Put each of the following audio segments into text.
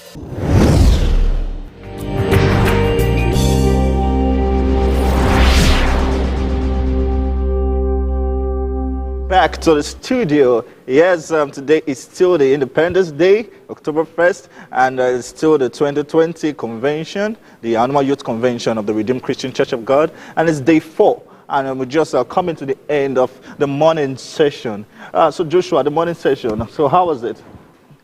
Back to the studio. Yes, today is still the Independence Day, October 1st, and it's still the 2020 convention, the Annual Youth Convention of the Redeemed Christian Church of God, and it's day 4. And we're just coming to the end of the morning session. So Joshua, the morning session, so how was it?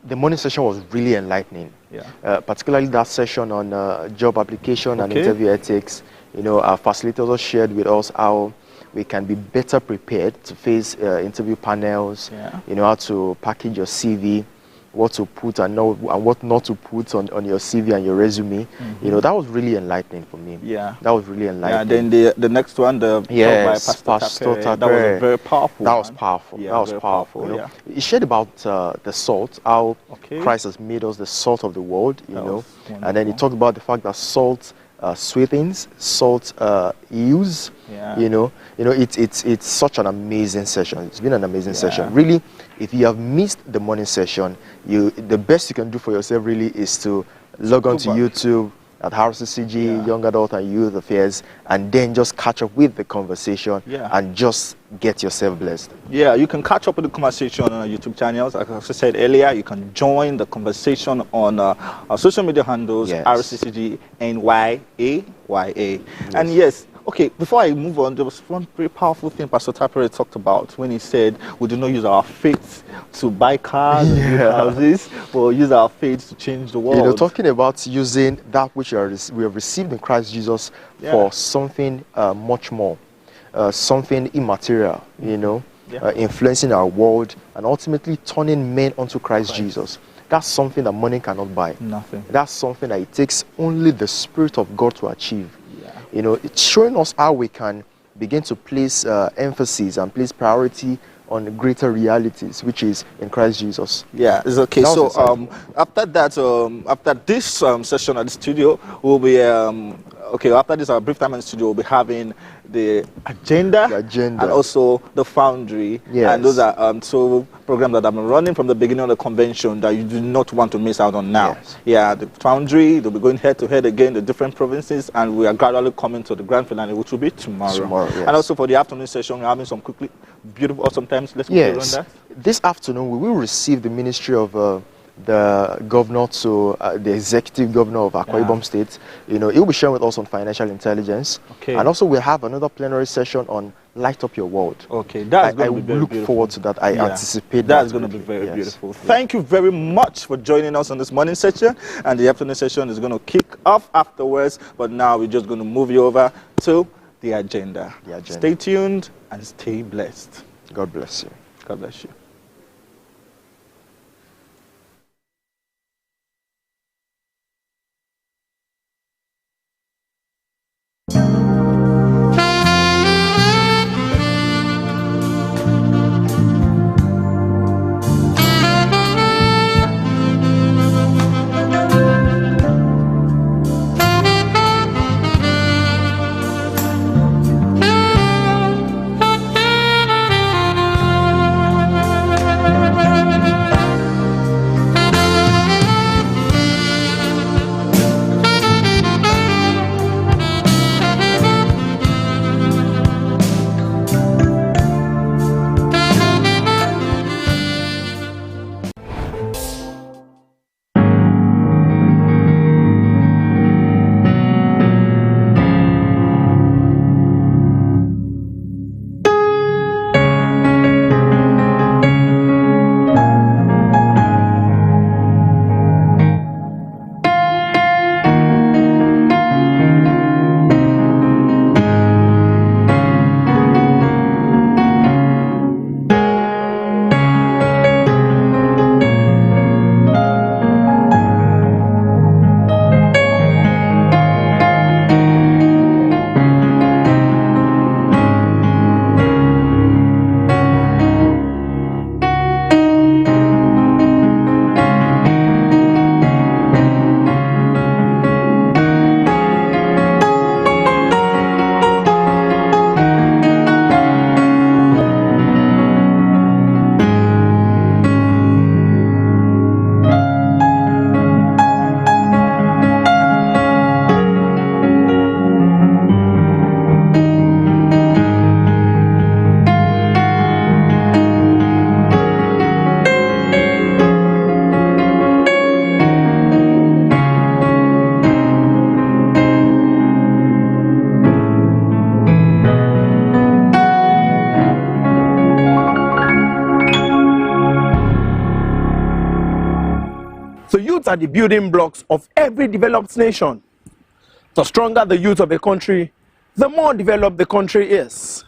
The morning session was really enlightening. Yeah. Particularly that session on job application and interview ethics. You know, our facilitators shared with us how we can be better prepared to face interview panels, you know, how to package your CV, what to put and what not to put on your CV and your resume. You know, that was really enlightening for me. Yeah. That was really enlightening. Yeah, then the next one, the talk by Pastor Tapere, that was very powerful. That was powerful. Yeah, that was powerful. You know? He shared about the salt, how Christ has made us the salt of the world, you know. And then he talked about the fact that salt sweetens, salt heals. You know, it's such an amazing session. It's been an amazing session. Really, if you have missed the morning session, the best you can do for yourself really is to log on to YouTube at Rccg, Young Adult and Youth Affairs, and then just catch up with the conversation and just get yourself blessed. Yeah, you can catch up with the conversation on our YouTube channels. Like I said earlier, you can join the conversation on our social media handles, Rccg NYAYA. And yes, okay, before I move on, there was one very powerful thing Pastor Tapere talked about when he said we do not use our faith to buy cars and houses, but use our faith to change the world. You know, talking about using that which we have received in Christ Jesus for something much more, something immaterial, you know, influencing our world and ultimately turning men unto Christ Jesus. That's something that money cannot buy. Nothing. That's something that it takes only the Spirit of God to achieve. You know, it's showing us how we can begin to place emphasis and place priority on greater realities, which is in Christ Jesus. Yeah, it's okay. So after that, after this session at the studio, we'll be after this our brief time in the studio, we'll be having the agenda, and also the foundry. And those are two programs that I've been running from the beginning of the convention that you do not want to miss out on now. Yeah, the foundry, they'll be going head to head again, the different provinces, and we are gradually coming to the grand finale, which will be tomorrow. And also for the afternoon session, we're having some quickly beautiful, awesome times. Let's quickly run that. This afternoon, we will receive the ministry of the governor to the executive governor of Akwa Ibom State. You know, he'll be sharing with us on financial intelligence. And also we'll have another plenary session on light up your world. That's going to be very beautiful. I look forward to that. I anticipate that's going to be very beautiful. Thank you very much for joining us on this morning session, and the afternoon session is going to kick off afterwards, but now we're just going to move you over to the agenda. Stay tuned and stay blessed. God bless you. God bless you. So youth are the building blocks of every developed nation. The stronger the youth of a country, the more developed the country is.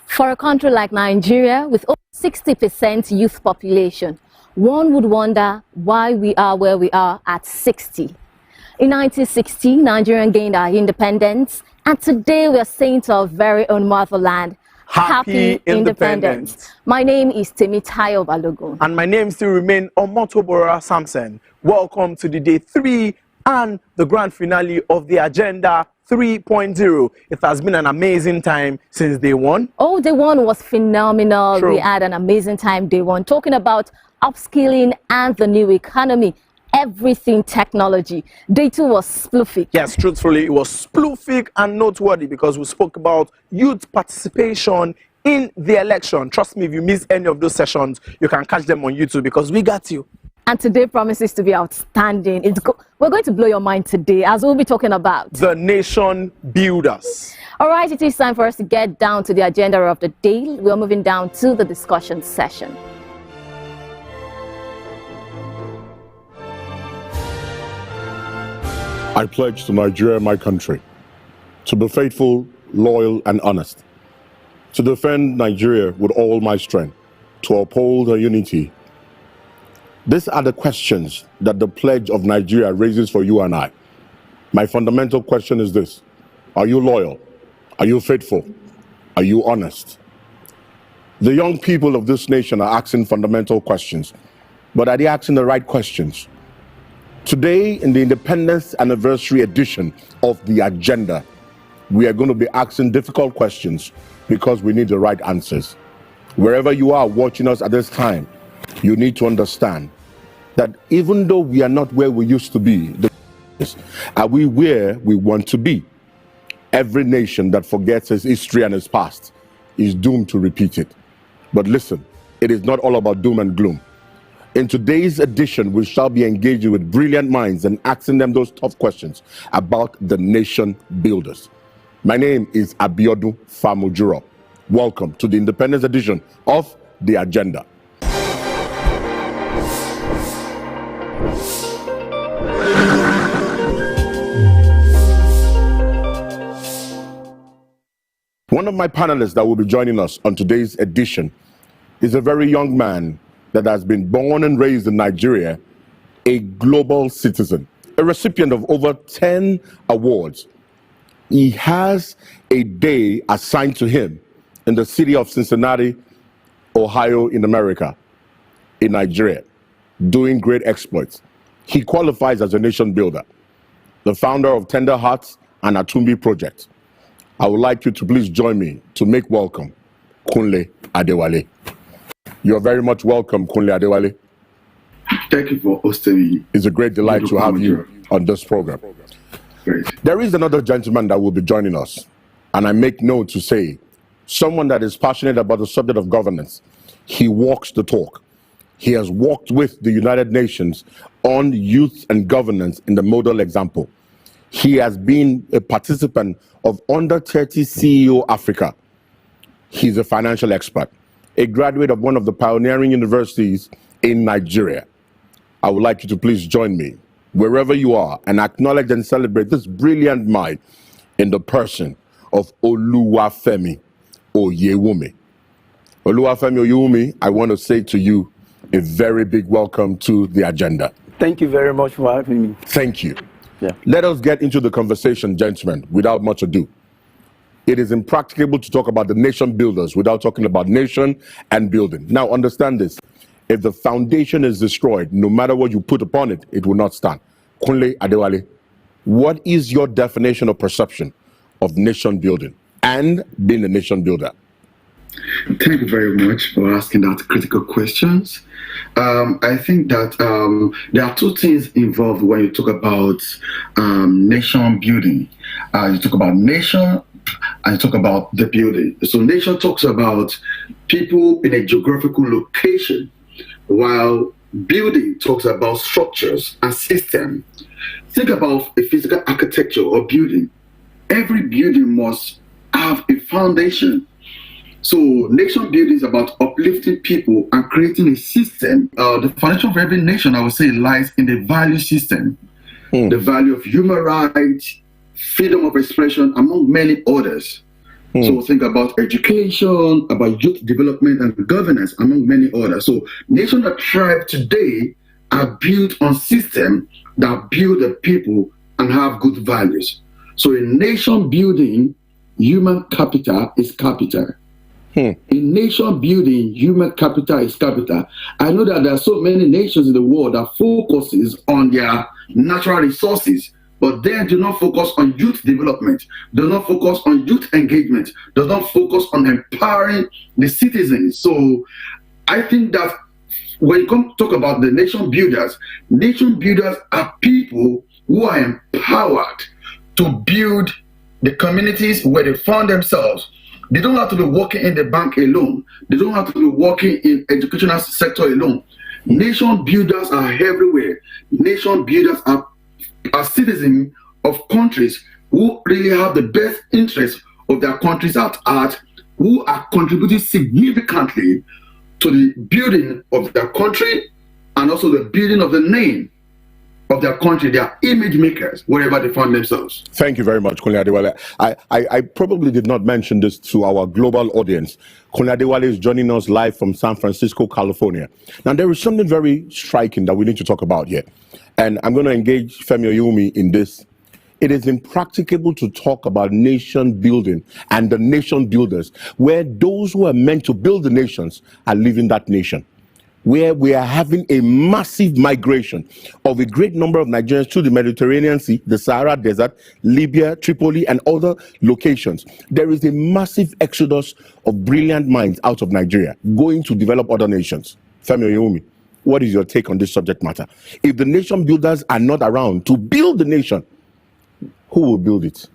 For a country like Nigeria, with over 60% youth population, one would wonder why we are where we are at 60. In 1960, Nigeria gained our independence, and today we are saying to our very own motherland, Happy Independence. My name is Temitayo Balogun. And my name still remains Omotobora Samson. Welcome to the day 3 and the grand finale of the Agenda 3.0. It has been an amazing time since day 1. Oh, day 1 was phenomenal. True. We had an amazing time day 1, talking about upskilling and the new economy. Everything technology. Day 2 was sploofic. Yes, truthfully, it was sploofic and noteworthy because we spoke about youth participation in the election. Trust me, if you miss any of those sessions, you can catch them on YouTube because we got you. And today promises to be outstanding. We're going to blow your mind today as we'll be talking about the nation builders. All right, it is time for us to get down to the agenda of the day. We're moving down to the discussion session. I pledge to Nigeria, my country, to be faithful, loyal, and honest, to defend Nigeria with all my strength, to uphold her unity. These are the questions that the pledge of Nigeria raises for you and I. My fundamental question is this: are you loyal? Are you faithful? Are you honest? The young people of this nation are asking fundamental questions, but are they asking the right questions? Today, in the Independence Anniversary edition of the Agenda, we are going to be asking difficult questions because we need the right answers. Wherever you are watching us at this time, you need to understand that even though we are not where we used to be, are we where we want to be? Every nation that forgets its history and its past is doomed to repeat it. But listen, it is not all about doom and gloom. In today's edition, we shall be engaging with brilliant minds and asking them those tough questions about the nation builders. My name is Abiodun Famujuro. Welcome to the Independence edition of The Agenda. One of my panelists that will be joining us on today's edition is a very young man that has been born and raised in Nigeria, a global citizen, a recipient of over 10 awards. He has a day assigned to him in the city of Cincinnati, Ohio, in America, in Nigeria, doing great exploits. He qualifies as a nation builder, the founder of Tender Hearts and Atumbi Project. I would like you to please join me to make welcome Kunle Adewale. You're very much welcome, Kunle Adewale. Thank you for hosting me. It's a great delight to have you on this program. Great. There is another gentleman that will be joining us, and I make note to say, someone that is passionate about the subject of governance. He walks the talk. He has worked with the United Nations on youth and governance in the model example. He has been a participant of Under 30 CEO Africa. He's a financial expert, a graduate of one of the pioneering universities in Nigeria. I would like you to please join me, wherever you are, and acknowledge and celebrate this brilliant mind in the person of Oluwafemi Oyewumi. Oluwafemi Oyewumi, I want to say to you a very big welcome to the Agenda. Thank you very much for having me. Thank you. Yeah. Let us get into the conversation, gentlemen, without much ado. It is impracticable to talk about the nation builders without talking about nation and building. Now, understand this. If the foundation is destroyed, no matter what you put upon it, it will not stand. Kunle Adewale, what is your definition or perception of nation building and being a nation builder? Thank you very much for asking that critical questions. I think that there are two things involved when you talk about nation building. You talk about nation and you talk about the building. So nation talks about people in a geographical location, while building talks about structures and system. Think about a physical architecture or building. Every building must have a foundation. So nation building is about uplifting people and creating a system. The foundation of every nation, I would say, lies in the value system. The value of human rights, freedom of expression, among many others. So think about education, about youth development and governance, among many others. So nations that thrive today are built on systems that build the people and have good values. So in nation building, human capital is capital. In nation building, human capital is capital. I know that there are so many nations in the world that focuses on their natural resources, but then do not focus on youth development, do not focus on youth engagement, does not focus on empowering the citizens. So I think that when you come to talk about the nation builders are people who are empowered to build the communities where they found themselves. They don't have to be working in the bank alone. They don't have to be working in educational sector alone. Nation builders are everywhere. Nation builders are citizens of countries who really have the best interest of their countries at heart, who are contributing significantly to the building of their country and also the building of the name of their country. They are image makers wherever they find themselves. Thank you very much, Kunle Adewale. I probably did not mention this to our global audience. Kunle Adewale is joining us live from San Francisco, California. Now, there is something very striking that we need to talk about here. And I'm going to engage Femi Oyumi in this. It is impracticable to talk about nation building and the nation builders where those who are meant to build the nations are leaving that nation, where we are having a massive migration of a great number of Nigerians to the Mediterranean Sea, the Sahara Desert, Libya, Tripoli, and other locations. There is a massive exodus of brilliant minds out of Nigeria going to develop other nations. Femi Oyumi, what is your take on this subject matter? If the nation builders are not around to build the nation, who will build it?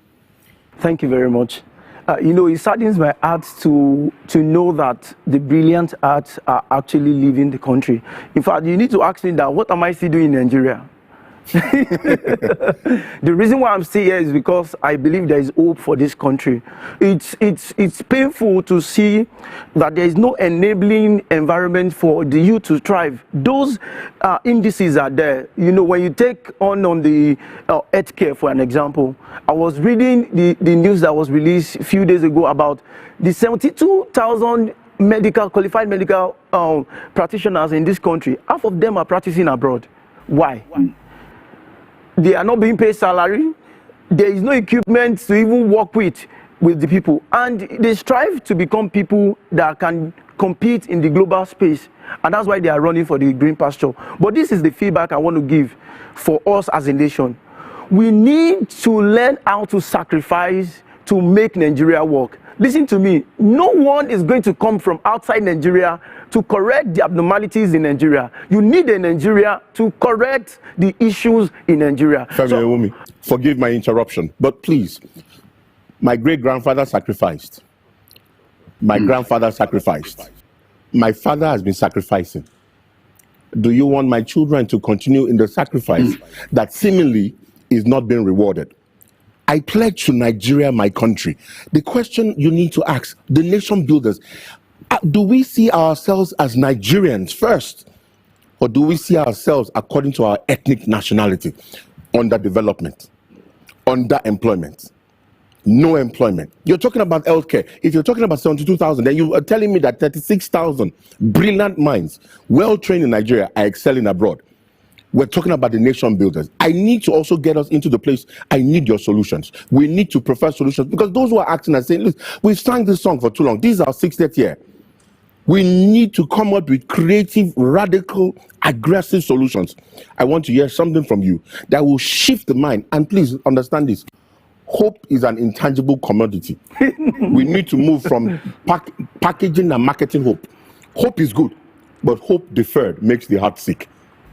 Thank you very much. It saddens my heart to know that the brilliant arts are actually leaving the country. In fact, you need to ask me that, what am I still doing in Nigeria? The reason why I'm still here is because I believe there is hope for this country. It's painful to see that there is no enabling environment for the youth to thrive. Those indices are there. When you take on the healthcare, for an example, I was reading the news that was released a few days ago about the 72,000 qualified medical practitioners in this country. Half of them are practicing abroad. Why? They are not being paid salary. There is no equipment to even work with the people. And they strive to become people that can compete in the global space. And that's why they are running for the green pasture. But this is the feedback I want to give for us as a nation. We need to learn how to sacrifice to make Nigeria work. Listen to me. No one is going to come from outside Nigeria to correct the abnormalities in Nigeria. You need a Nigeria to correct the issues in Nigeria. Femi, forgive my interruption, but please, my great-grandfather sacrificed. My grandfather sacrificed. My father has been sacrificing. Do you want my children to continue in the sacrifice that seemingly is not being rewarded? I pledge to Nigeria, my country. The question you need to ask, the nation builders, do we see ourselves as Nigerians first? Or do we see ourselves according to our ethnic nationality? Underdevelopment, underemployment, no employment. You're talking about healthcare. If you're talking about 72,000, then you are telling me that 36,000 brilliant minds, well-trained in Nigeria, are excelling abroad. We're talking about the nation builders. I need to also get us into the place. I need your solutions. We need to prefer solutions, because those who are acting and saying, look, we've sang this song for too long. This is our 60th year. We need to come up with creative, radical, aggressive solutions. I want to hear something from you that will shift the mind. And please understand this. Hope is an intangible commodity. We need to move from packaging and marketing hope. Hope is good, but hope deferred makes the heart sick.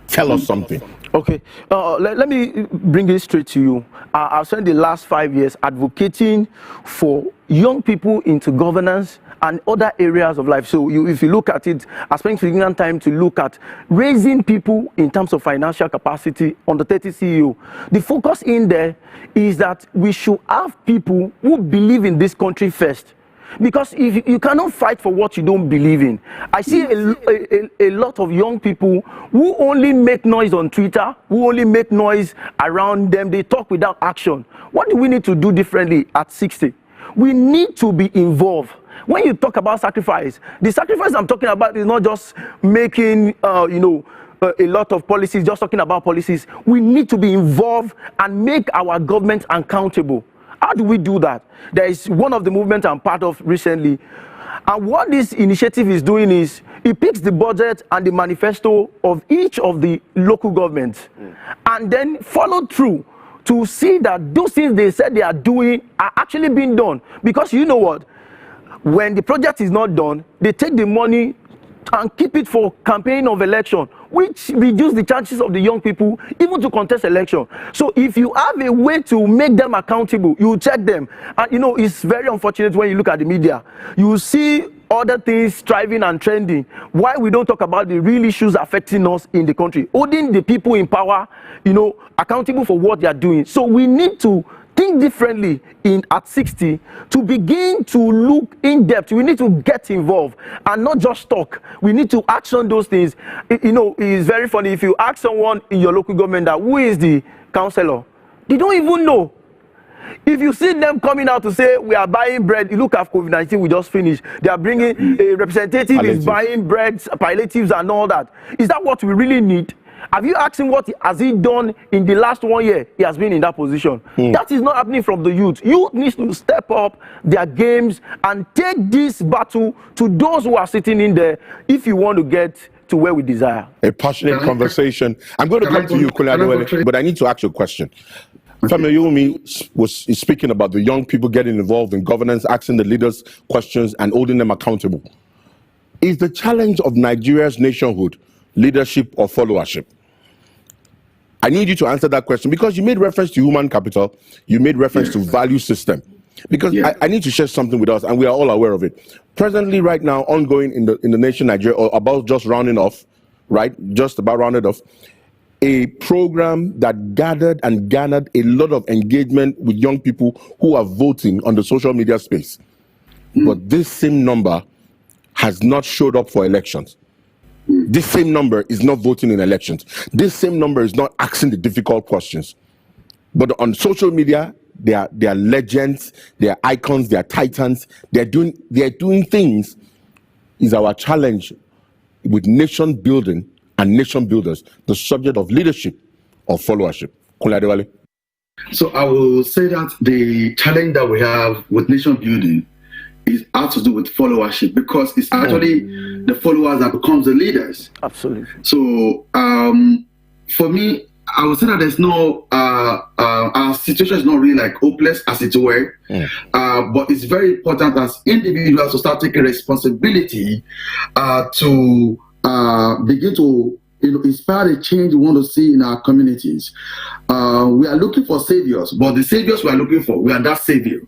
Tell us something. Okay, let me bring it straight to you. I've spent the last 5 years advocating for young people into governance and other areas of life. So if you look at it, I spent significant time to look at raising people in terms of financial capacity on the 30 CEO. The focus in there is that we should have people who believe in this country first. Because if you cannot fight for what you don't believe in. I see a lot of young people who only make noise on Twitter, who only make noise around them. They talk without action. What do we need to do differently at 60? We need to be involved. When you talk about sacrifice, the sacrifice I'm talking about is not just making, a lot of policies, just talking about policies. We need to be involved and make our government accountable. How do we do that? There is one of the movements I'm part of recently. And what this initiative is doing is it picks the budget and the manifesto of each of the local governments and then follow through to see that those things they said they are doing are actually being done. Because you know what? When the project is not done, they take the money and keep it for campaign of election, which reduce the chances of the young people even to contest election. So if you have a way to make them accountable, you check them. And it's very unfortunate when you look at the media. You see other things striving and trending. Why we don't talk about the real issues affecting us in the country? Holding the people in power, accountable for what they are doing. So we need to think differently at 60 to begin to look in depth. We need to get involved and not just talk. We need to action those things. It's very funny if you ask someone in your local government that who is the councillor, they don't even know. If you see them coming out to say we are buying bread, you look at COVID-19 we just finished. They are bringing a representative is buying bread, palliatives and all that. Is that what we really need? Have you asked him what has he done in the last 1 year? He has been in that position. That is not happening from the youth. Youth needs to step up their games and take this battle to those who are sitting in there if you want to get to where we desire. A passionate conversation. I'm going to come to you, Adeboye, but I need to ask you a question. Femi is speaking about the young people getting involved in governance, asking the leaders questions and holding them accountable. Is the challenge of Nigeria's nationhood leadership or followership? I need you to answer that question because you made reference to human capital, you made reference to value system. Because I need to share something with us, and we are all aware of it. Presently, right now, ongoing in the nation Nigeria, or about just rounding off, right? Just about rounded off, a program that gathered and garnered a lot of engagement with young people who are voting on the social media space. But this same number has not showed up for elections. This same number is not voting in elections. This same number is not asking the difficult questions. But on social media, they are legends, they are icons, they are titans. They are doing things. Is our challenge with nation building and nation builders the subject of leadership or followership? So I will say that the challenge that we have with nation building has to do with followership, because it's actually the followers that becomes the leaders. Absolutely. So for me, I would say that there's no our situation is not really like hopeless as it were, but it's very important as individuals to start taking responsibility to begin to inspire the change we want to see in our communities. We are looking for saviors, but the saviors we are looking for, we are that savior.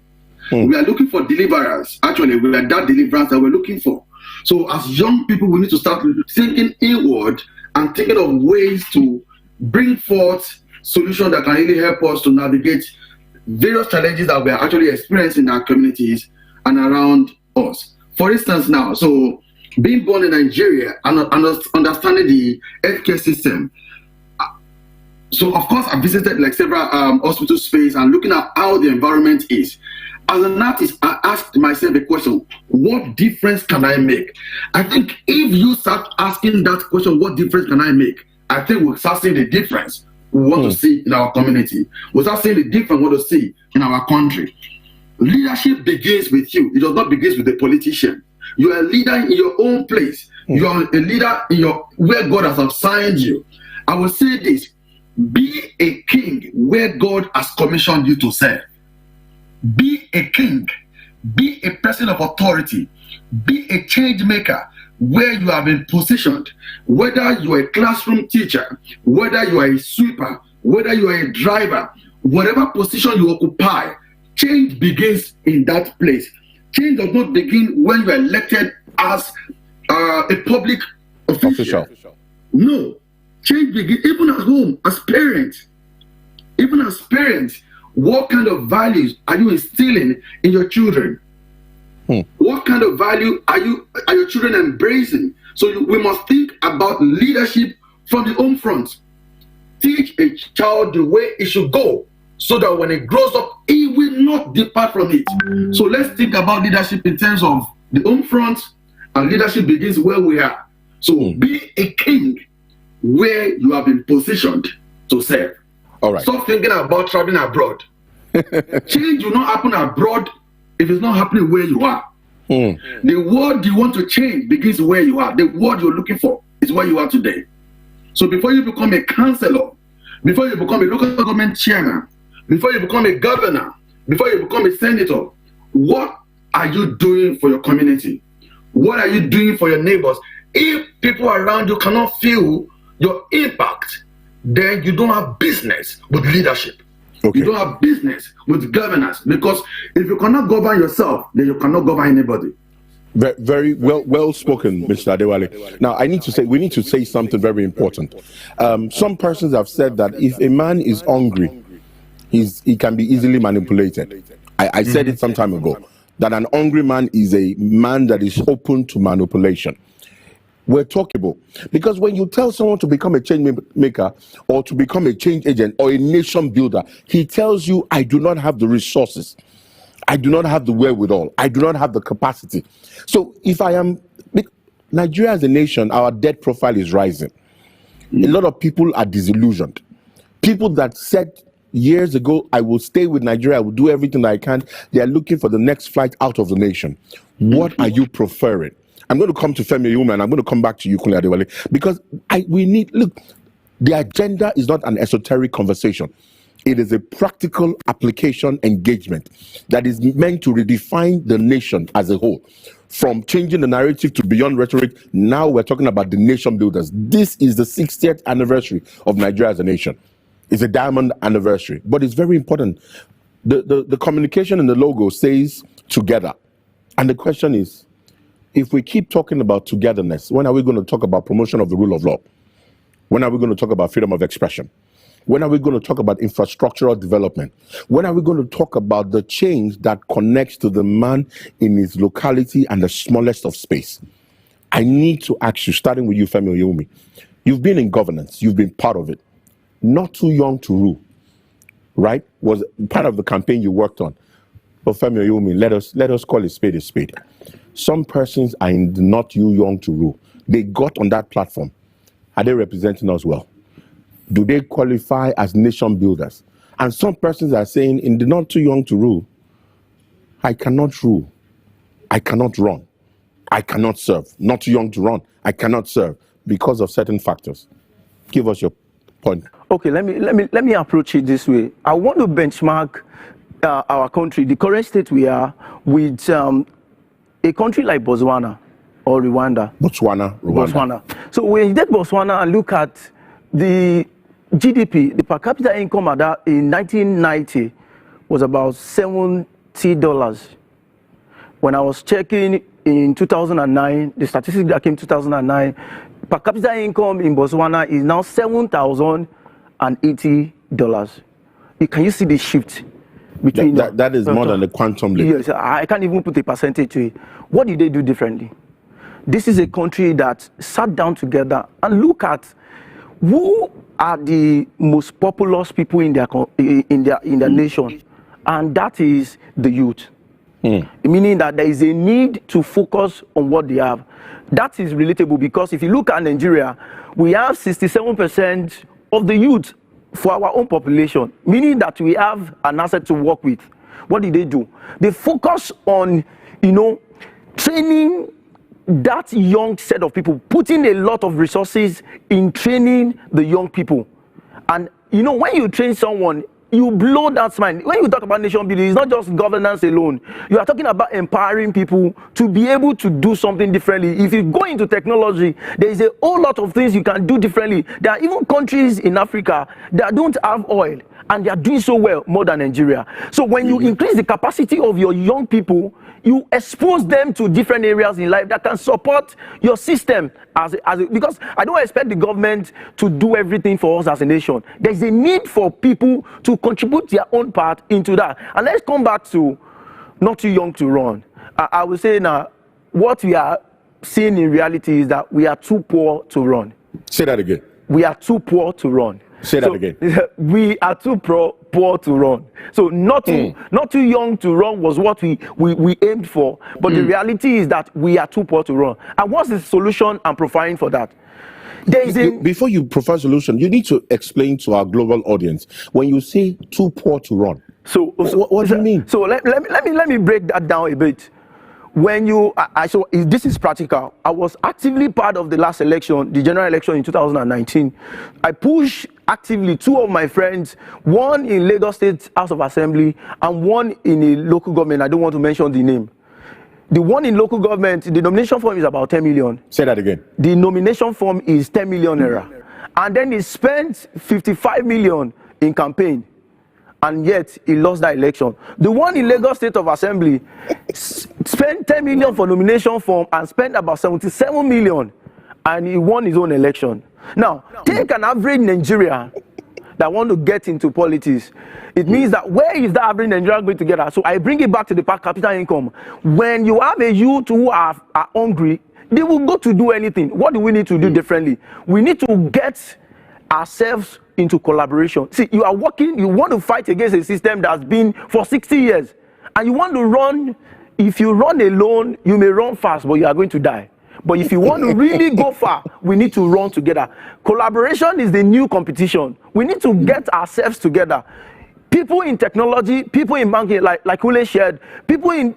We are looking for deliverers. Actually, we are that deliverance that we're looking for. So as young people, we need to start thinking inward and thinking of ways to bring forth solutions that can really help us to navigate various challenges that we are actually experiencing in our communities and around us. For instance now, so being born in Nigeria and understanding the healthcare system. So of course I visited like several hospital space and looking at how the environment is. As an artist, I asked myself a question: what difference can I make? I think if you start asking that question, what difference can I make? I think we'll start seeing the difference we want to see in our community. We'll start seeing the difference we want to see in our country. Leadership begins with you. It does not begin with the politician. You are a leader in your own place. You are a leader in where God has assigned you. I will say this: be a king where God has commissioned you to serve. Be a king, be a person of authority, be a change maker where you have been positioned. Whether you are a classroom teacher, whether you are a sweeper, whether you are a driver, whatever position you occupy, change begins in that place. Change does not begin when you are elected as a public official. No, change begins even at home, as parents. Even as parents, what kind of values are you instilling in your children? What kind of value are your children embracing? So we must think about leadership from the home front. Teach a child the way it should go, so that when it grows up, it will not depart from it. So let's think about leadership in terms of the home front, and leadership begins where we are. So be a king where you have been positioned to serve. All right. Stop thinking about traveling abroad. Change will not happen abroad if it's not happening where you are. The world you want to change begins where you are. The world you're looking for is where you are today. So before you become a councillor, before you become a local government chairman, before you become a governor, before you become a senator, what are you doing for your community? What are you doing for your neighbors? If people around you cannot feel your impact, then you don't have business with leadership. Okay. You don't have business with governance, because if you cannot govern yourself, then you cannot govern anybody. Very well spoken, Mr. Adeboye. Now, we need to say something very important. Some persons have said that if a man is hungry, he can be easily manipulated. I said it some time ago, that an hungry man is a man that is open to manipulation. We're talkable, because when you tell someone to become a change maker or to become a change agent or a nation builder, he tells you, I do not have the resources. I do not have the wherewithal. I do not have the capacity. So if Nigeria as a nation, our debt profile is rising. A lot of people are disillusioned. People that said years ago, I will stay with Nigeria, I will do everything I can, they are looking for the next flight out of the nation. What are you preferring? I'm going to come to Femi Yuma, and I'm going to come back to you, Kunle Adewale, because look, the agenda is not an esoteric conversation. It is a practical application engagement that is meant to redefine the nation as a whole. From changing the narrative to beyond rhetoric, now we're talking about the nation builders. This is the 60th anniversary of Nigeria as a nation. It's a diamond anniversary, but it's very important. The communication in the logo says together. And the question is, if we keep talking about togetherness, when are we going to talk about promotion of the rule of law? When are we going to talk about freedom of expression? When are we going to talk about infrastructural development? When are we going to talk about the change that connects to the man in his locality and the smallest of space? I need to ask you, starting with you, Femi Oyewumi. You've been in governance. You've been part of it. Not too young to rule, right? Was part of the campaign you worked on. But Femi Oyewumi, let us call a spade a spade. Some persons are not too young to rule. They got on that platform. Are they representing us well? Do they qualify as nation builders? And some persons are saying, in the not too young to rule, I cannot rule. I cannot run. I cannot serve. Not too young to run. I cannot serve because of certain factors. Give us your point. Okay, let me approach it this way. I want to benchmark our country, the current state we are, with a country like Botswana or Rwanda. Botswana. So when you take Botswana and look at the GDP, the per capita income at that in 1990 was about $70. When I was checking in 2009, the statistics that came 2009, per capita income in Botswana is now $7,080. Can you see the shift between that is more than the quantum leap? Yes, I can't even put a percentage to it. What did they do differently? This is a country that sat down together and look at who are the most populous people in their nation, and that is the youth. Meaning that there is a need to focus on what they have. That is relatable, because if you look at Nigeria, we have 67% of the youth for our own population, meaning that we have an asset to work with. What did they do? They focus on, training that young set of people, putting a lot of resources in training the young people. And when you train someone, you blow that mind. When you talk about nation building, it's not just governance alone. You are talking about empowering people to be able to do something differently. If you go into technology, there is a whole lot of things you can do differently. There are even countries in Africa that don't have oil, and they are doing so well more than Nigeria. So when you increase the capacity of your young people, you expose them to different areas in life that can support your system because I don't expect the government to do everything for us as a nation. There's a need for people to contribute their own part into that. And let's come back to not too young to run. I would say now, what we are seeing in reality is that we are too poor to run. Say that again. We are too poor to run. Say that again. We are too poor to run. So not too young to run was what we aimed for. But the reality is that we are too poor to run. And what's the solution I'm providing for that? Before you provide solution, you need to explain to our global audience when you say too poor to run. So what do you mean? So let me break that down a bit. When you, so this is practical. I was actively part of the last election, the general election in 2019. I pushed actively 2 of my friends, one in Lagos State House of Assembly and one in a local government. I don't want to mention the name. The one in local government, the nomination form is about 10 million. Say that again. The nomination form is 10 million naira. And then he spent 55 million in campaign. And yet he lost that election. The one in Lagos State of Assembly spent 10 million for nomination form and spent about 77 million, and he won his own election. Now, take an average Nigerian that want to get into politics. It means that where is the average Nigerian going to get at? So I bring it back to the per capita income. When you have a youth who are hungry, they will go to do anything. What do we need to do differently? We need to get ourselves into collaboration. See, you are working, you want to fight against a system that's been for 60 years, and you want to run. If you run alone, you may run fast, but you are going to die. But if you want to really go far, we need to run together. Collaboration is the new competition. We need to get ourselves together. People in technology, people in banking, like Ule shared, people in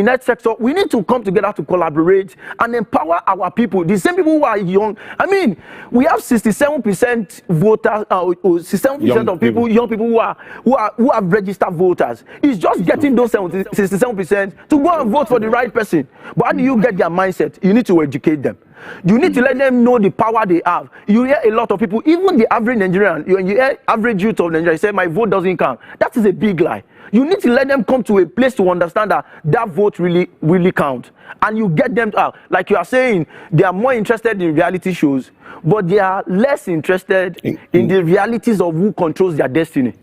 that sector, we need to come together to collaborate and empower our people. The same people who are young. I mean, we have 67% voters, 67% of people, young people who have registered voters. It's just getting those 67% to go and vote for the right person. But how do you get their mindset? You need to educate them. You need to let them know the power they have. You hear a lot of people, even the average Nigerian, you hear average youth of Nigeria say, my vote doesn't count. That is a big lie. You need to let them come to a place to understand that that vote really counts. And you get them out. Like you are saying, they are more interested in reality shows, but they are less interested in the realities of who controls their destiny.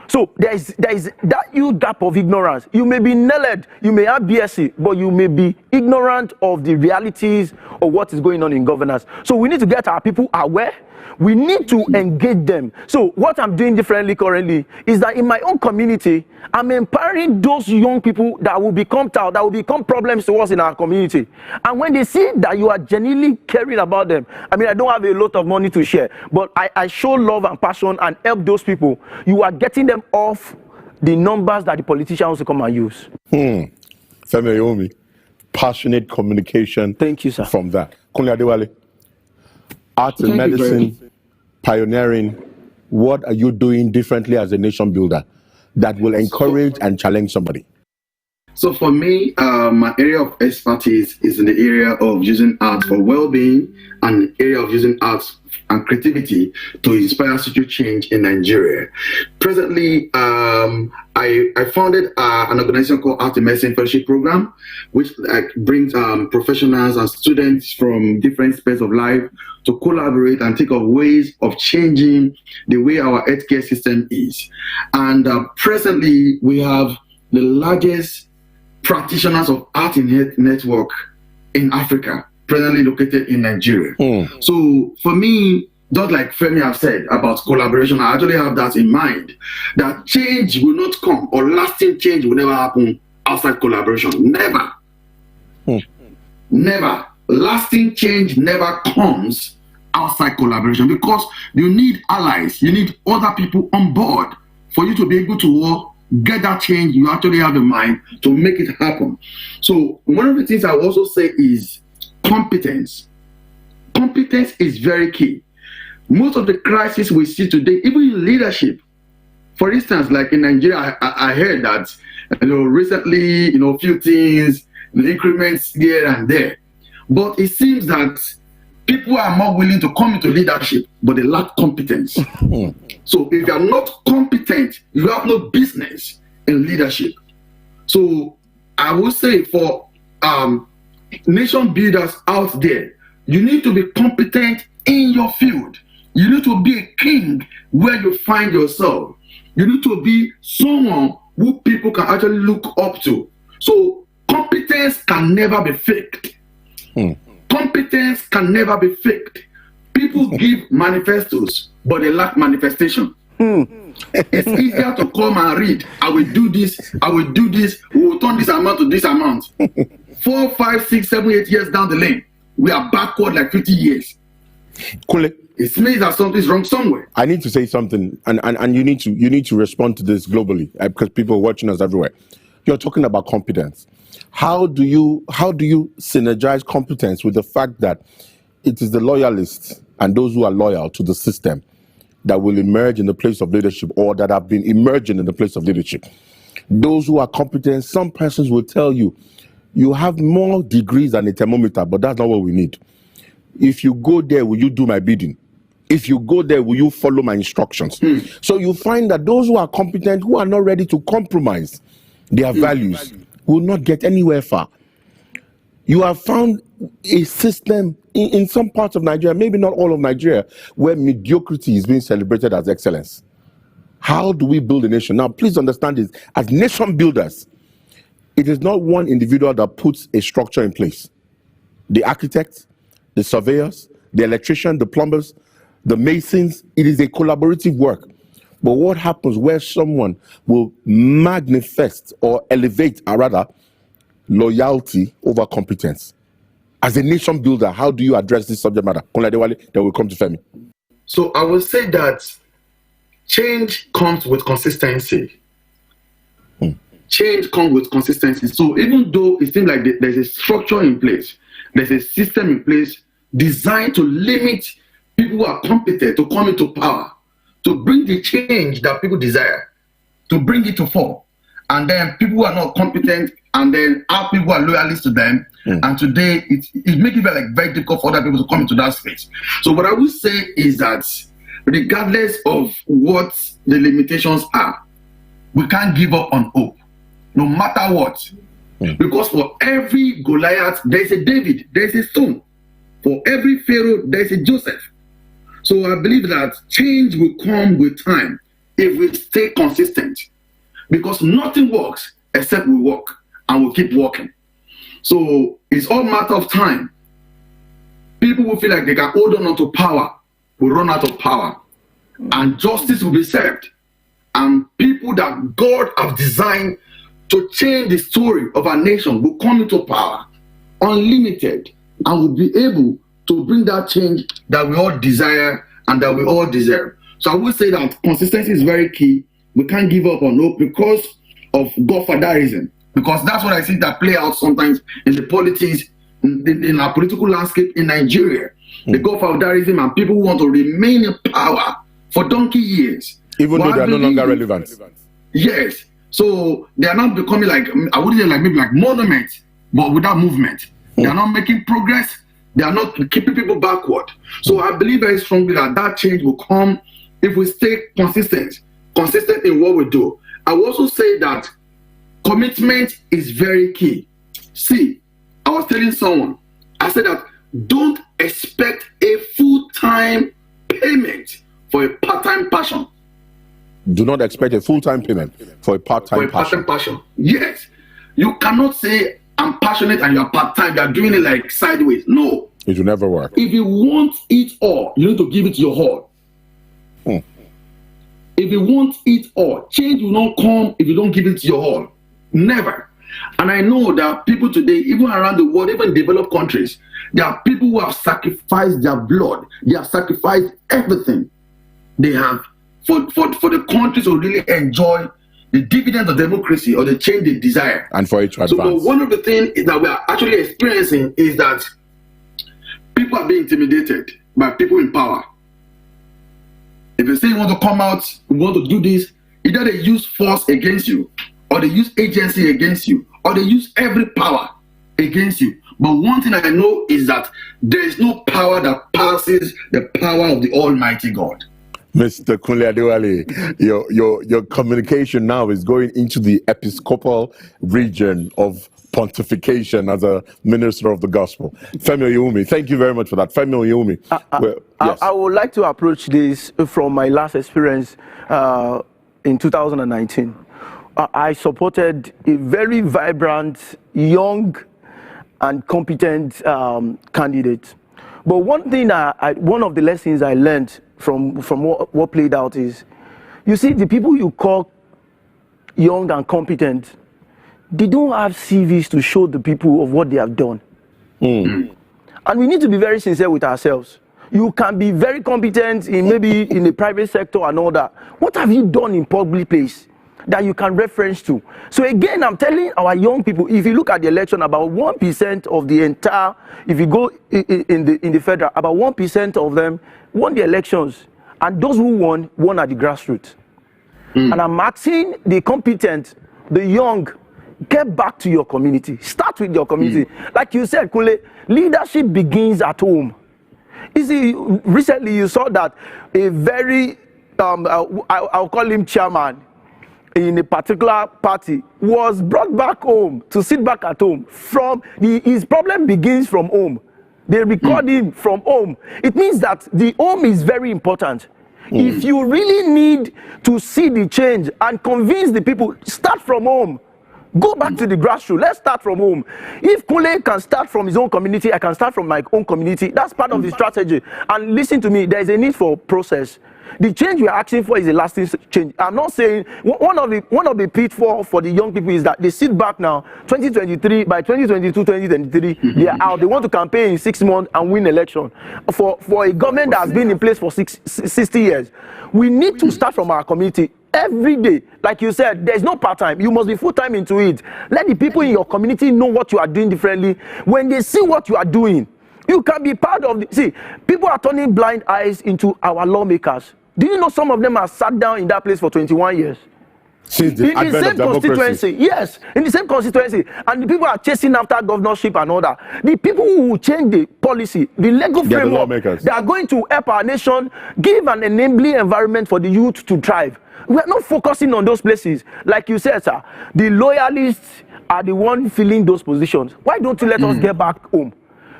So there is that huge gap of ignorance. You may be nailed, you may have BSc, but you may be ignorant of the realities of what is going on in governance. So we need to get our people aware. We need to engage them. So what I'm doing differently currently is that in my own community, I'm empowering those young people that will become problems to us in our community. And when they see that you are genuinely caring about them, I mean, I don't have a lot of money to share, but I show love and passion and help those people. You are getting them off the numbers that the politicians will come and use. Femi Oyomi, passionate communication. Thank you, sir. From that. Kunle Adewale, art and medicine, pioneering. What are you doing differently as a nation builder that will encourage and challenge somebody? So for me, my area of expertise is in the area of using art for well-being and area of using art and creativity to inspire social change in Nigeria. Presently, I founded an organization called Art and Medicine Fellowship Program, which brings professionals and students from different spheres of life to collaborate and think of ways of changing the way our healthcare system is. And presently, we have the largest practitioners of art in health network in Africa, presently located in Nigeria. So for me, just like Femi have said about collaboration, I actually have that in mind, that change will not come, or lasting change will never happen outside collaboration. Never. Never. Lasting change never comes outside collaboration, because you need allies, you need other people on board for you to be able to get that change. You actually have the mind to make it happen. So one of the things I will also say is competence. Competence is very key. Most of the crises we see today, even in leadership, for instance, like in Nigeria, I heard that recently, a few things, the increments here and there, but it seems that people are more willing to come into leadership, but they lack competence. So if you are not competent, you have no business in leadership. So I would say for nation builders out there, you need to be competent in your field. You need to be a king where you find yourself. You need to be someone who people can actually look up to. So competence can never be faked. Competence can never be faked. People give manifestos, but they lack manifestation. It's easier to come and read. I will do this. I will do this. We will turn this amount to this amount. 4, 5, 6, 7, 8 years down the lane, we are backward like 50 years. Kule, It means that something's wrong somewhere. I need to say something, and you need to respond to this globally because people are watching us everywhere. You're talking about competence. How do you synergize competence with the fact that it is the loyalists and those who are loyal to the system that will emerge in the place of leadership, or that have been emerging in the place of leadership? Those who are competent, some persons will tell you, you have more degrees than a thermometer, but that's not what we need. If you go there, will you do my bidding? If you go there, will you follow my instructions? So you find that those who are competent, who are not ready to compromise their values, will not get anywhere far. You have found a system in some parts of Nigeria, maybe not all of Nigeria, where mediocrity is being celebrated as excellence. How do we build a nation? Now, please understand this. As nation builders, it is not one individual that puts a structure in place. The architects, the surveyors, the electricians, the plumbers, the masons, it is a collaborative work. But what happens where someone will manifest or elevate, or rather, loyalty over competence? As a nation builder, how do you address this subject matter? Then we'll come to Femi. So I will say that change comes with consistency. Change comes with consistency. So even though it seems like there's a structure in place, there's a system in place designed to limit people who are competent to come into power, to bring the change that people desire, to bring it to fall. And then people who are not competent, and then our people are loyalists to them. And today, it makes it like very difficult for other people to come into that space. So what I would say is that regardless of what the limitations are, we can't give up on hope, no matter what. Because for every Goliath, there's a David, there's a stone. For every Pharaoh, there's a Joseph. So I believe that change will come with time if we stay consistent. Because nothing works except we walk, and we'll keep walking. So it's all matter of time. People will feel like they can hold on to power, will run out of power, and justice will be served. And people that God has designed to change the story of our nation will come into power, unlimited, and will be able to bring that change that we all desire and that we all deserve. So I would say that consistency is very key. We can't give up on hope because of godfatherism, because that's what I see that play out sometimes in the politics, in our political landscape in Nigeria. The godfatherism and people who want to remain in power for donkey years. Even though they are no longer relevant. Yes. So they are not becoming like, I wouldn't say like maybe like monuments, but without movement. They are not making progress. They are not keeping people backward. So I believe very strongly that change will come if we stay consistent in what we do. I will also say that commitment is very key. See, I was telling someone, I said that don't expect a full-time payment for a part-time passion. Do not expect a full-time payment for a part-time passion. Yes. You cannot say, I'm passionate and you're part-time, you're doing it like sideways. No. It will never work. If you want it all, you need to give it your all. If you want it all, change will not come if you don't give it your all. Never. And I know that people today, even around the world, even in developed countries, there are people who have sacrificed their blood. They have sacrificed everything they have for the countries to really enjoy the dividend of democracy or the change they desire. And for it to advance. So one of the things that we are actually experiencing is that people are being intimidated by people in power. If they say you want to come out, you want to do this, either they use force against you, or they use agency against you, or they use every power against you. But one thing I know is that there is no power that passes the power of the Almighty God. Mr. Kunle Adewale, your communication now is going into the episcopal region of pontification as a minister of the gospel. Femi Oyewumi, thank you very much for that. Femi Oyewumi. Yes. I would like to approach this from my last experience in 2019. I supported a very vibrant, young, and competent candidate. But one thing, one of the lessons I learned from what played out is, you see, the people you call young and competent, they don't have CVs to show the people of what they have done. And we need to be very sincere with ourselves. You can be very competent in maybe in the private sector and all that. What have you done in public place that you can reference to? So again, I'm telling our young people, if you look at the election, about 1% of the entire, if you go in the federal, about 1% of them won the elections. And those who won at the grassroots. And I'm asking the competent, the young, get back to your community. Start with your community. Like you said, Kule, leadership begins at home. You see, recently you saw that a very, I'll call him chairman in a particular party, was brought back home to sit back at home. His problem begins from home. They record him from home. It means that the home is very important. If you really need to see the change and convince the people, start from home. Go back to the grassroots. Let's start from home. If Kule can start from his own community, I can start from my own community. That's part of the strategy. And listen to me, there is a need for process. The change we are asking for is a lasting change. I'm not saying one of the pitfalls for the young people is that they sit back now. 2023, by 2022, 2023, they are out. They want to campaign in 6 months and win election for a government that has been in place for 60 years. We need to start from our community. Every day, like you said, there's no part-time. You must be full-time into it. Let the people in your community know what you are doing differently. When they see what you are doing, you can be part of the... See, people are turning blind eyes into our lawmakers. Do you know some of them have sat down in that place for 21 years? Since the in the same constituency, yes, in the same constituency, and the people are chasing after governorship and all that. The people who will change the policy, the legal framework, they are going to help our nation, give an enabling environment for the youth to thrive. We are not focusing on those places. Like you said, sir, the loyalists are the ones filling those positions. Why don't you let us get back home?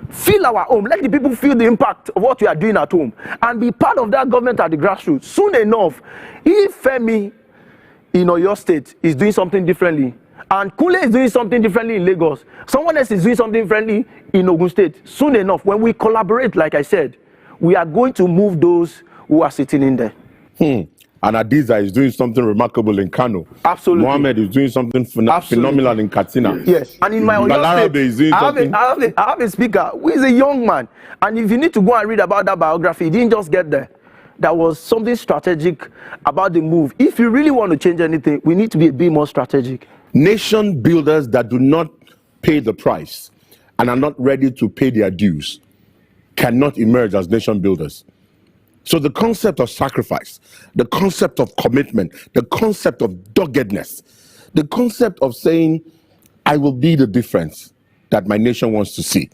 Fill our home. Let the people feel the impact of what we are doing at home and be part of that government at the grassroots. Soon enough, if Femi in your state is doing something differently, and Kule is doing something differently in Lagos, someone else is doing something differently in Ogun State, soon enough, when we collaborate, like I said, we are going to move those who are sitting in there. And Adiza is doing something remarkable in Kano. Absolutely. Mohammed is doing something phenomenal in Katsina. Yes. And in my Oyo State, is doing I have a speaker who is a young man. And if you need to go and read about that biography, he didn't just get there. There was something strategic about the move. If you really want to change anything, we need to be a bit more strategic. Nation builders that do not pay the price and are not ready to pay their dues cannot emerge as nation builders. So the concept of sacrifice, the concept of commitment, the concept of doggedness, the concept of saying, I will be the difference that my nation wants to see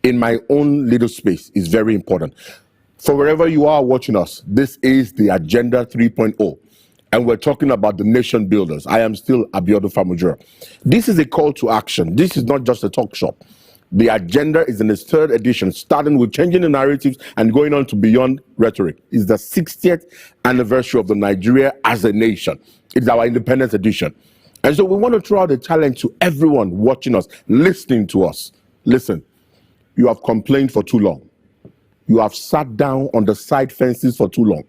in my own little space is very important. For wherever you are watching us, this is the Agenda 3.0, and we're talking about the nation builders. I am still Abiodun Famujura. This is a call to action. This is not just a talk shop. The agenda is in its 3rd edition, starting with changing the narratives and going on to beyond rhetoric. It's the 60th anniversary of the Nigeria as a nation. It's our independence edition. And so we want to throw out a challenge to everyone watching us, listening to us. Listen, you have complained for too long. You have sat down on the side fences for too long.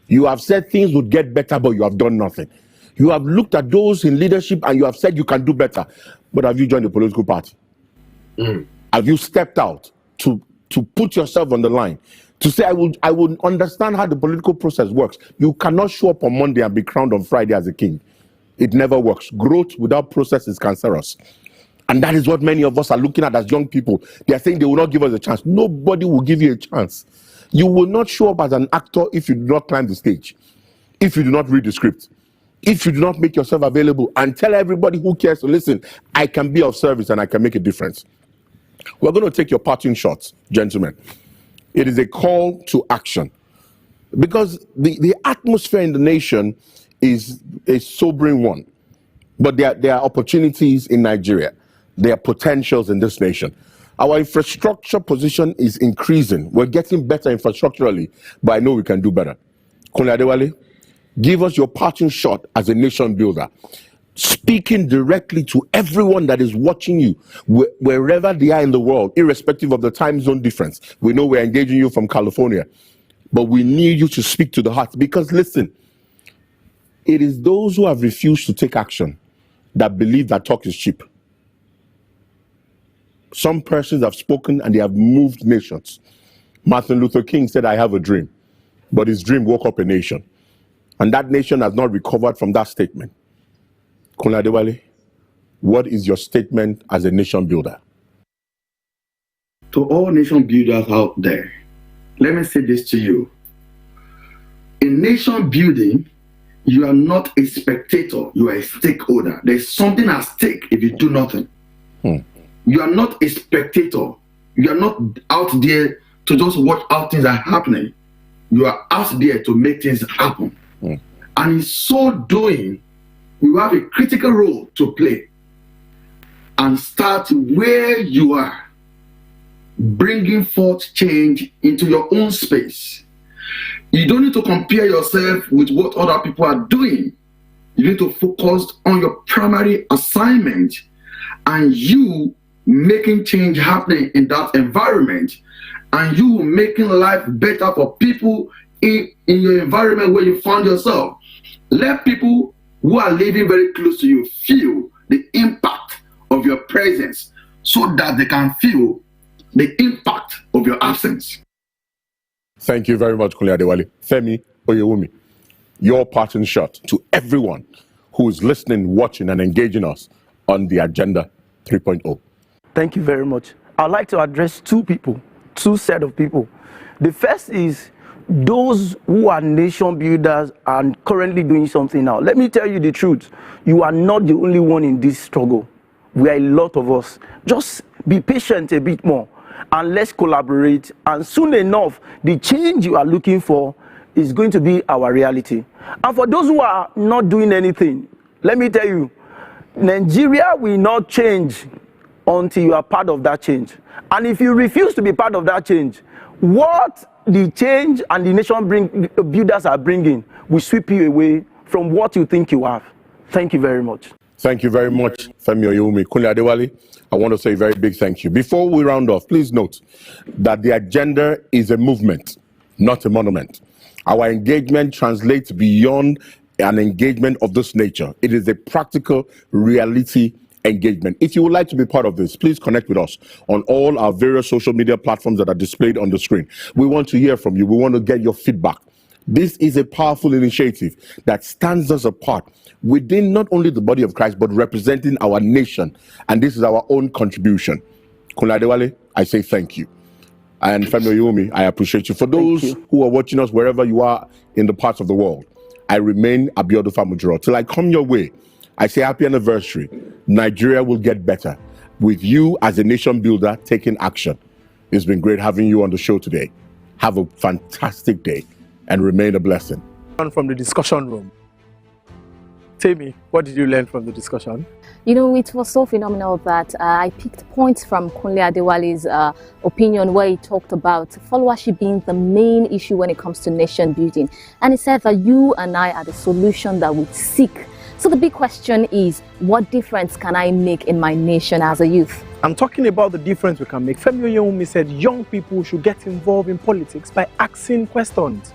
You have said things would get better, but you have done nothing. You have looked at those in leadership and you have said you can do better. But have you joined a political party? Have you stepped out to put yourself on the line to say, I would understand how the political process works? You cannot show up on Monday and be crowned on Friday as a king. It never works. Growth without process is cancerous. And that is what many of us are looking at as young people. They are saying they will not give us a chance. Nobody will give you a chance. You will not show up as an actor if you do not climb the stage, if you do not read the script, if you do not make yourself available and tell everybody who cares to listen, I can be of service and I can make a difference. We're going to take your parting shots, gentlemen. It is a call to action because the atmosphere in the nation is a sobering one. But there are opportunities in Nigeria. There are potentials in this nation. Our infrastructure position is increasing. We're getting better infrastructurally, but I know we can do better. Kunle Adewale, Give us your parting shot as a nation builder, speaking directly to everyone that is watching you, wherever they are in the world, irrespective of the time zone difference. We know we're engaging you from California, but we need you to speak to the heart, because listen, it is those who have refused to take action that believe that talk is cheap. Some persons have spoken and they have moved nations. Martin Luther King said, I have a dream, but his dream woke up a nation. And that nation has not recovered from that statement. Kunle Adewale, what is your statement as a nation builder? To all nation builders out there, let me say this to you. In nation building, you are not a spectator, you are a stakeholder. There's something at stake if you do nothing. You are not a spectator. You are not out there to just watch how things are happening. You are out there to make things happen. And in so doing, you have a critical role to play. And start where you are, bringing forth change into your own space. You don't need to compare yourself with what other people are doing. You need to focus on your primary assignment and you making change happening in that environment, and you making life better for people in your environment where you find yourself. Let people who are living very close to you feel the impact of your presence so that they can feel the impact of your absence. Thank you very much, Kunle Adewale. Femi Oyewumi, your parting shot to everyone who is listening, watching, and engaging us on the Agenda 3.0. Thank you very much. I'd like to address two set of people. The first is those who are nation builders and currently doing something now. Let me tell you the truth. You are not the only one in this struggle. We are a lot of us. Just be patient a bit more and let's collaborate. And soon enough, the change you are looking for is going to be our reality. And for those who are not doing anything, let me tell you, Nigeria will not change until you are part of that change. And if you refuse to be part of that change, what the change and the nation builders are bringing will sweep you away from what you think you have. Thank you very much. Thank you very much, Femi Oyewumi. Kunle Adewale, I want to say a very big thank you. Before we round off, please note that the agenda is a movement, not a monument. Our engagement translates beyond an engagement of this nature. It is a practical reality engagement. If you would like to be part of this, please connect with us on all our various social media platforms that are displayed on the screen. We want to hear from you. We want to get your feedback. This is a powerful initiative that stands us apart within not only the body of Christ, but representing our nation. And this is our own contribution. Kunle Adewale, I say thank you. And Femi Oyewumi, I appreciate you. For those who are watching us wherever you are in the parts of the world, I remain Abiodun Famujiro. Till I come your way, I say happy anniversary. Nigeria will get better with you as a nation builder taking action. It's been great having you on the show today. Have a fantastic day and remain a blessing. From the discussion room. Tell me, what did you learn from the discussion? You know, it was so phenomenal that I picked points from Kunle Adewale's opinion where he talked about followership being the main issue when it comes to nation building. And he said that you and I are the solution that we seek. So the big question is, what difference can I make in my nation as a youth? I'm talking about the difference we can make. Femi Oyewumi said young people should get involved in politics by asking questions.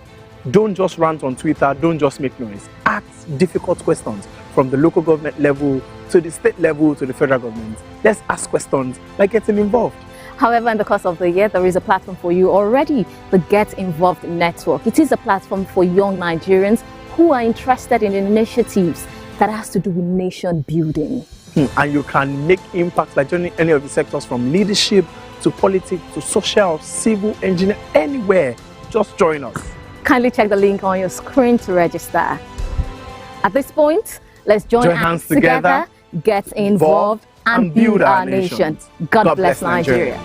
Don't just rant on Twitter, don't just make noise. Ask difficult questions from the local government level to the state level to the federal government. Let's ask questions by getting involved. However, in the course of the year, there is a platform for you already, the Get Involved Network. It is a platform for young Nigerians who are interested in initiatives that has to do with nation building. And you can make impact by joining any of the sectors from leadership to politics to social, civil, engineering, anywhere. Just join us. Kindly check the link on your screen to register. At this point, let's join hands together, get involved, and build our nation. God bless Nigeria.